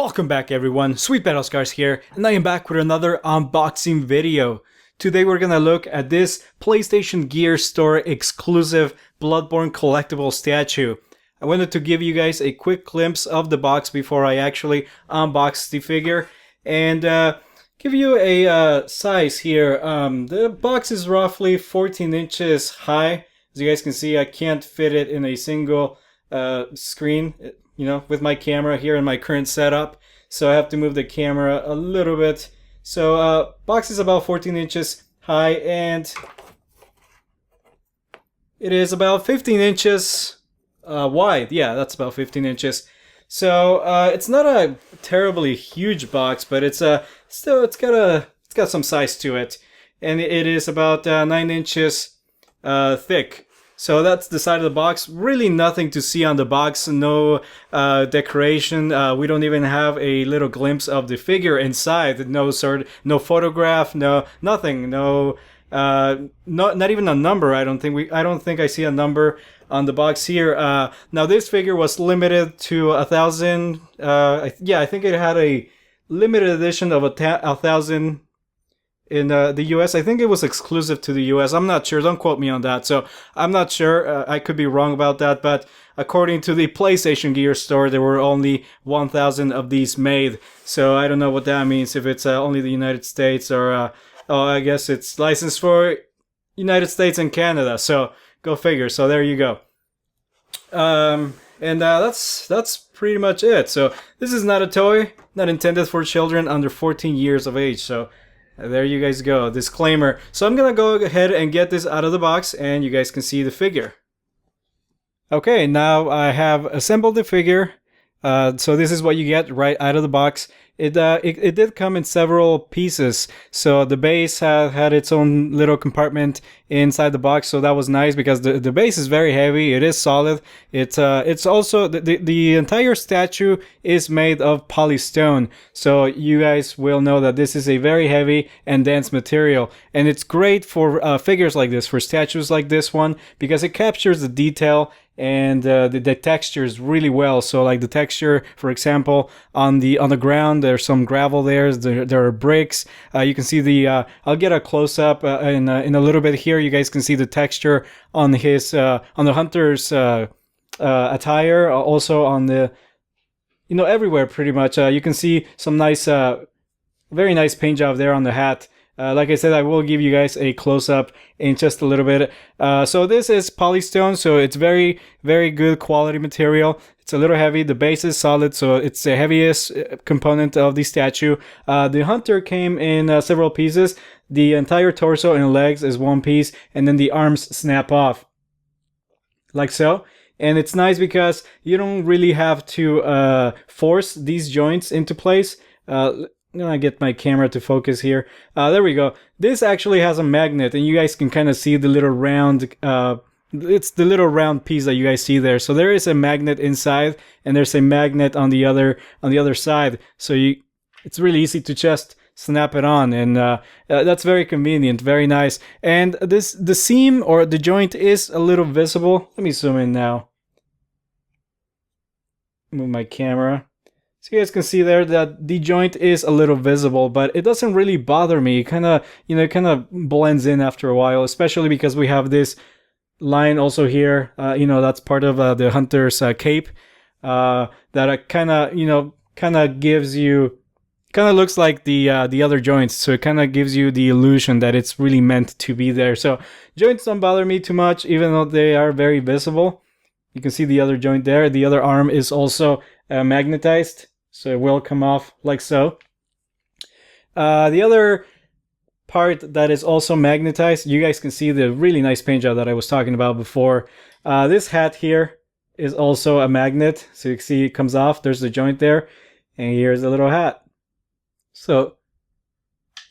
Welcome back everyone, SweetBattlescars here, and I am back with another unboxing video. Today we're gonna look at this PlayStation Gear Store exclusive Bloodborne collectible statue. I wanted to give you guys a quick glimpse of the box before I actually unbox the figure, and give you a size here. The box is roughly 14 inches high. As you guys can see, I can't fit it in a single screen, you know, with my camera here in my current setup, so I have to move the camera a little bit. So box is about 14 inches high, and it is about 15 inches wide. Yeah, that's about 15 inches. So it's not a terribly huge box, but it's still it's got some size to it, and it is about 9 inches thick. So that's the side of the box. Really nothing to see on the box, no decoration. We don't even have a little glimpse of the figure inside. No photograph, no nothing, no not even a number. I don't think I see a number on the box here. Now this figure was limited to 1,000. Yeah, I think it had a limited edition of 1,000 in the US. I think it was exclusive to the US. I'm not sure. Don't quote me on that. So I'm not sure. I could be wrong about that. But according to the PlayStation Gear Store, there were only 1,000 of these made. So I don't know what that means. If it's only the United States, or oh, I guess it's licensed for United States and Canada. So go figure. So there you go. And that's pretty much it. So this is not a toy, not intended for children under 14 years of age. So there you guys go, disclaimer. So I'm gonna go ahead and get this out of the box, and you guys can see the figure. Okay, now I have assembled the figure. So this is what you get right out of the box. It did come in several pieces. So the base had its own little compartment inside the box, so that was nice because the base is very heavy. It is solid. It's also the entire statue is made of polystone, so you guys will know that this is a very heavy and dense material, and it's great for figures like this, for statues like this one, because it captures the detail and the textures really well. So like the texture, for example, on the ground, there's some gravel there are bricks. You can see the I'll get a close-up in a little bit here. You guys can see the texture on his on the hunter's attire, also on the, you know, everywhere pretty much. You can see some nice very nice paint job there on the hat. Like I said, I will give you guys a close-up in just a little bit. So this is polystone, so it's very, very good quality material. It's a little heavy. The base is solid, so it's the heaviest component of the statue. The hunter came in several pieces. The entire torso and legs is one piece, and then the arms snap off, like so. And it's nice because you don't really have to force these joints into place. I'm gonna get my camera to focus here. There we go. This actually has a magnet, and you guys can kind of see the little round, it's the little round piece that you guys see there. So there is a magnet inside, and there's a magnet on the other side. So it's really easy to just snap it on, and that's very convenient, very nice. And the seam or the joint is a little visible. Let me zoom in now. Move my camera. So you guys can see there that the joint is a little visible, but it doesn't really bother me. It kind of blends in after a while, especially because we have this line also here. You know, that's part of the hunter's cape. That kind of gives you, kind of looks like the other joints. So it kind of gives you the illusion that it's really meant to be there. So joints don't bother me too much, even though they are very visible. You can see the other joint there. The other arm is also magnetized, so it will come off like so. The other part that is also magnetized, you guys can see the really nice paint job that I was talking about before. This hat here is also a magnet, so you can see it comes off. There's the joint there, and here's the little hat. So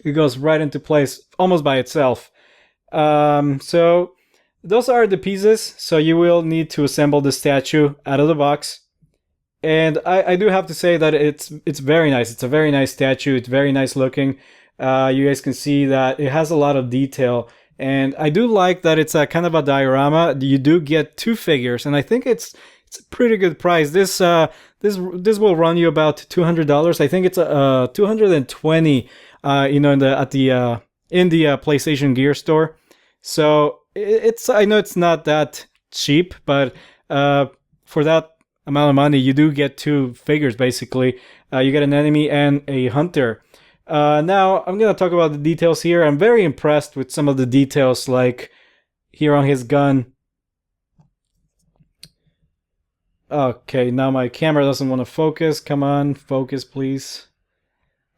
it goes right into place almost by itself. So those are the pieces. So you will need to assemble the statue out of the box. And I do have to say that it's very nice. It's a very nice statue. It's very nice looking. You guys can see that it has a lot of detail. And I do like that it's a kind of a diorama. You do get two figures, and I think it's it's a pretty good price. This will run you about $200. I think it's 220. You know, in the PlayStation Gear store. So it's, I know it's not that cheap, but for that amount of money, you do get two figures basically. You get an enemy and a hunter. Now I'm gonna talk about the details here. I'm very impressed with some of the details, like here on his gun. Okay, now my camera doesn't want to focus. Come on, focus please.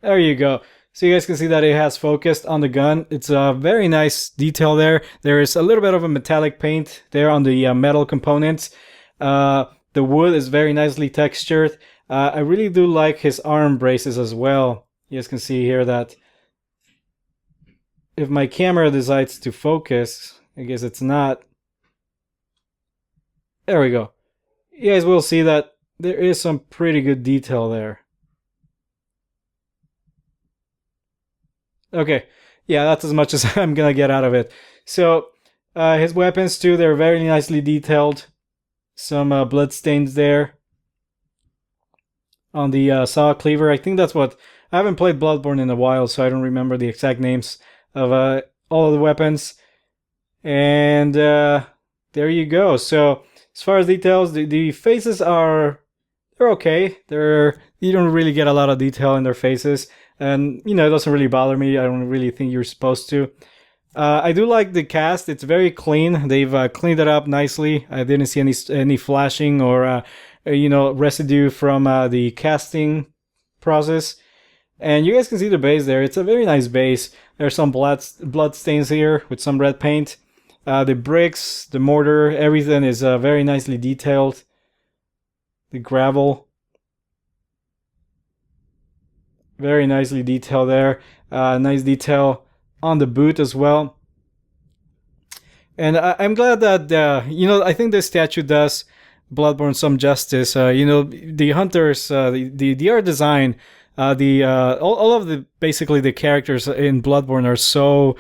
There you go. So you guys can see that it has focused on the gun. It's a very nice detail there. There is a little bit of a metallic paint there on the metal components. The wood is very nicely textured. I really do like his arm braces as well. You guys can see here that if my camera decides to focus, I guess it's not. There we go. You guys will see that there is some pretty good detail there. Okay, yeah, that's as much as I'm gonna get out of it. So, his weapons too, they're very nicely detailed. Some blood stains there on the saw cleaver. I think that's what... I haven't played Bloodborne in a while, so I don't remember the exact names of all of the weapons. And there you go. So, as far as details, the faces are... they're okay. You don't really get a lot of detail in their faces. And, you know, it doesn't really bother me. I don't really think you're supposed to. I do like the cast. It's very clean. They've cleaned it up nicely. I didn't see any flashing or, you know, residue from the casting process. And you guys can see the base there. It's a very nice base. There's some blood stains here with some red paint. The bricks, the mortar, everything is very nicely detailed. The gravel. Very nicely detailed there. Nice detail on the boot as well. And I'm glad that, you know, I think this statue does Bloodborne some justice. You know, the hunters, the art design, all of the, basically the characters in Bloodborne are so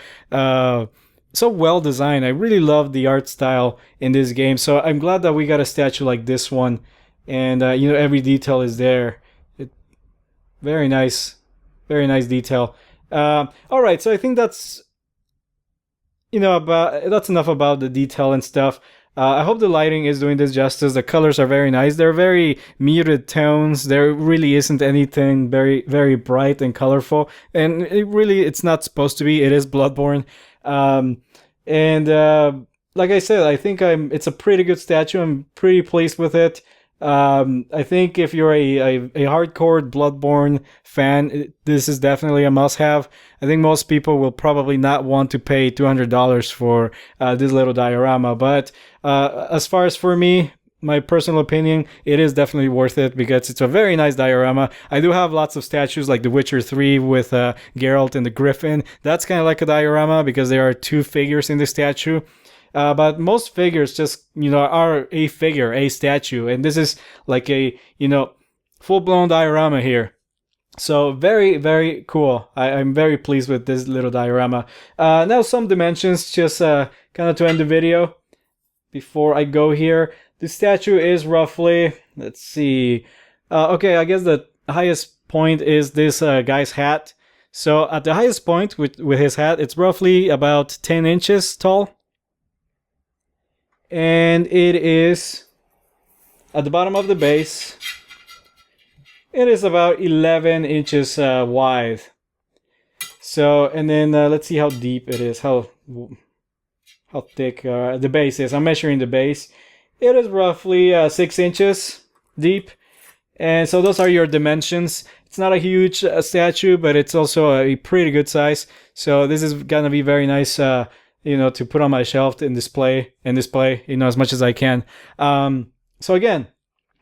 well designed. I really love the art style in this game. So I'm glad that we got a statue like this one. And, you know, every detail is there. Very nice detail. All right, so I think that's, you know, that's enough about the detail and stuff. I hope the lighting is doing this justice. The colors are very nice. They're very muted tones. There really isn't anything very, very bright and colorful. And it's not supposed to be. It is Bloodborne. Like I said, I think it's a pretty good statue. I'm pretty pleased with it. I think if you're a hardcore Bloodborne fan, this is definitely a must-have. I think most people will probably not want to pay $200 for this little diorama, but as far as for me, my personal opinion, it is definitely worth it because it's a very nice diorama. I do have lots of statues like The Witcher 3 with Geralt and the Griffin. That's kind of like a diorama because there are two figures in the statue. But most figures just, you know, are a figure, a statue. And this is like a, you know, full-blown diorama here. So very, very cool. I'm very pleased with this little diorama. Now some dimensions, just kind of to end the video before I go here. The statue is roughly, let's see. Okay, I guess the highest point is this guy's hat. So at the highest point with his hat, it's roughly about 10 inches tall. And it is at the bottom of the base. It is about 11 inches wide. So, and then let's see how deep it is, how thick the base is. I'm measuring the base. It is roughly 6 inches deep. And so those are your dimensions. It's not a huge statue, but it's also a pretty good size. So this is gonna be very nice, you know, to put on my shelf and display, you know, as much as I can. So again,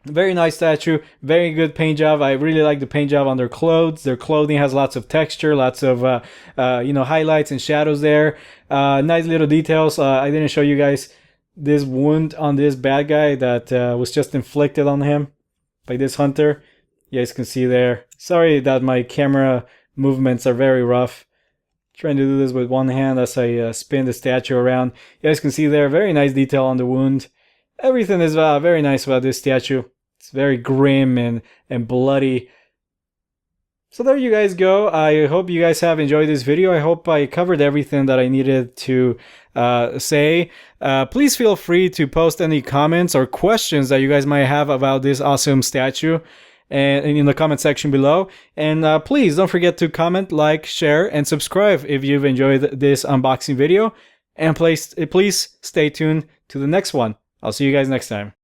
very nice statue, very good paint job. I really like the paint job on their clothes. Their clothing has lots of texture, lots of, you know, highlights and shadows there. Nice little details. I didn't show you guys this wound on this bad guy that was just inflicted on him by this hunter. You guys can see there. Sorry that my camera movements are very rough. Trying to do this with one hand as I spin the statue around. You guys can see there, very nice detail on the wound. everything is very nice about this statue. It's very grim and bloody. So there you guys go. I hope you guys have enjoyed this video. I hope I covered everything that I needed to say. Please feel free to post any comments or questions that you guys might have about this awesome statue and in the comment section below. And please don't forget to comment, like, share, and subscribe if you've enjoyed this unboxing video. And please stay tuned to the next one. I'll see you guys next time.